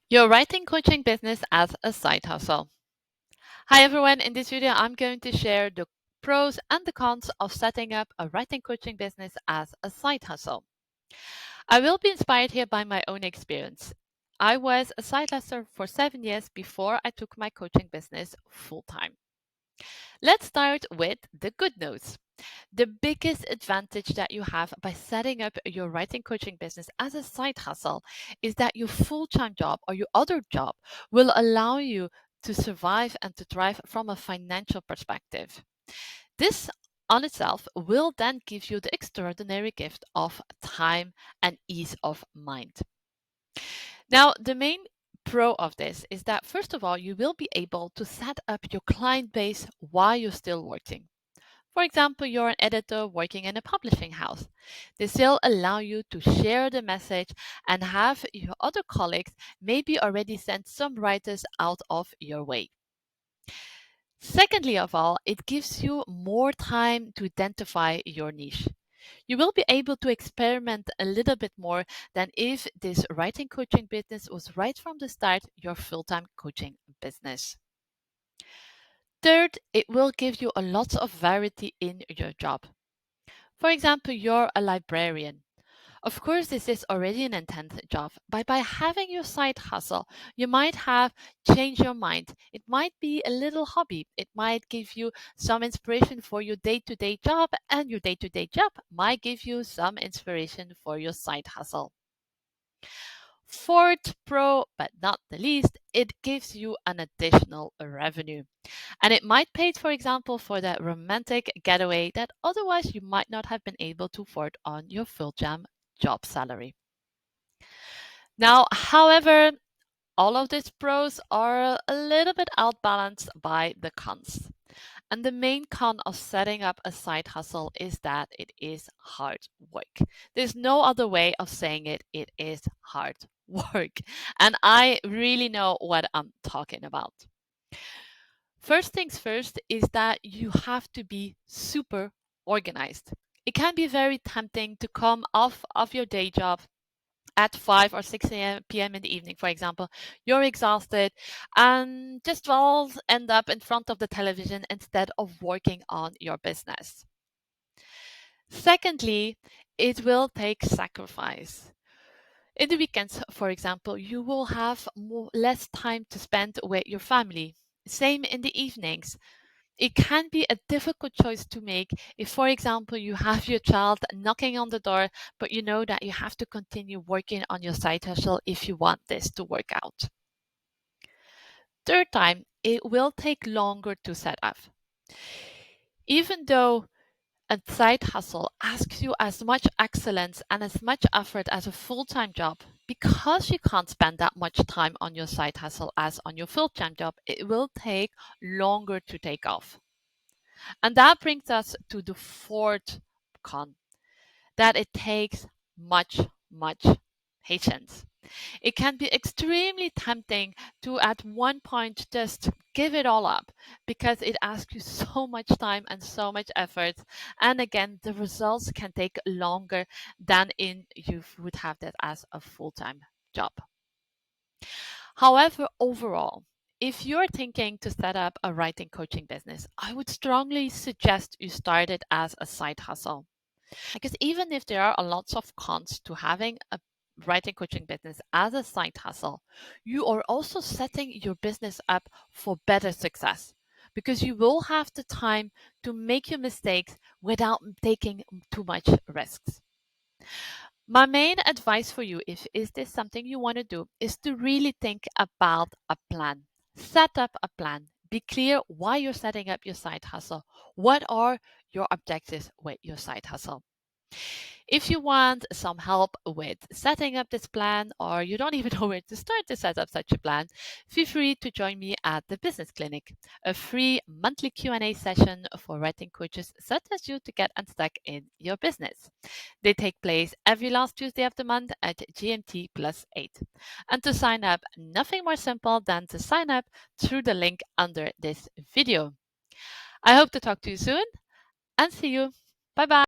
Your writing coaching business as a side hustle. Hi everyone, in this video I'm going to share the pros and the cons of setting up a writing coaching business as a side hustle. I will be inspired here by my own experience. I was a side hustler for 7 years before I took my coaching business full time. Let's start with the good news. The biggest advantage that you have by setting up your writing coaching business as a side hustle is that your full-time job or your other job will allow you to survive and to thrive from a financial perspective. This on itself will then give you the extraordinary gift of time and ease of mind. Now, the main pro of this is that first of all, you will be able to set up your client base while you're still working. For example, you're an editor working in a publishing house. This will allow you to share the message and have your other colleagues maybe already send some writers out of your way. Secondly of all, it gives you more time to identify your niche. You will be able to experiment a little bit more than if this writing coaching business was right from the start your full-time coaching business. Third, it will give you a lot of variety in your job. For example, you're a librarian. Of course, this is already an intense job, but by having your side hustle, you might have changed your mind. It might be a little hobby. It might give you some inspiration for your day-to-day job, and your day-to-day job might give you some inspiration for your side hustle. Fourth pro, but not the least, it gives you an additional revenue. And it might pay, for example, for that romantic getaway that otherwise you might not have been able to afford on your full-time job salary. Now, however, all of these pros are a little bit outbalanced by the cons. And the main con of setting up a side hustle is that it is hard work. There's no other way of saying it. It is hard work. And I really know what I'm talking about. First things first is that you have to be super organized. It can be very tempting to come off of your day job at 5 or 6 p.m. in the evening, for example. You're exhausted and just all end up in front of the television instead of working on your business. Secondly, it will take sacrifice. In the weekends, for example, you will have less time to spend with your family. Same in the evenings. It can be a difficult choice to make if, for example, you have your child knocking on the door, but you know that you have to continue working on your side hustle if you want this to work out. Third time, it will take longer to set up. Even though a side hustle asks you as much excellence and as much effort as a full-time job, because you can't spend that much time on your side hustle as on your full-time job, it will take longer to take off. And that brings us to the fourth con, that it takes much, much patience. It can be extremely tempting to at one point just give it all up because it asks you so much time and so much effort. And again, the results can take longer than in you would have that as a full-time job. However, overall, if you're thinking to set up a writing coaching business, I would strongly suggest you start it as a side hustle. Because even if there are lots of cons to having a writing coaching business as a side hustle, you are also setting your business up for better success because you will have the time to make your mistakes without taking too much risks. My main advice for you, if is this something you want to do, is to really think about a plan. Set up a plan. Be clear why you're setting up your side hustle. What are your objectives with your side hustle? If you want some help with setting up this plan or you don't even know where to start to set up such a plan, feel free to join me at the Business Clinic, a free monthly Q&A session for writing coaches such as you to get unstuck in your business. They take place every last Tuesday of the month at GMT +8. And to sign up, nothing more simple than to sign up through the link under this video. I hope to talk to you soon and see you. Bye bye.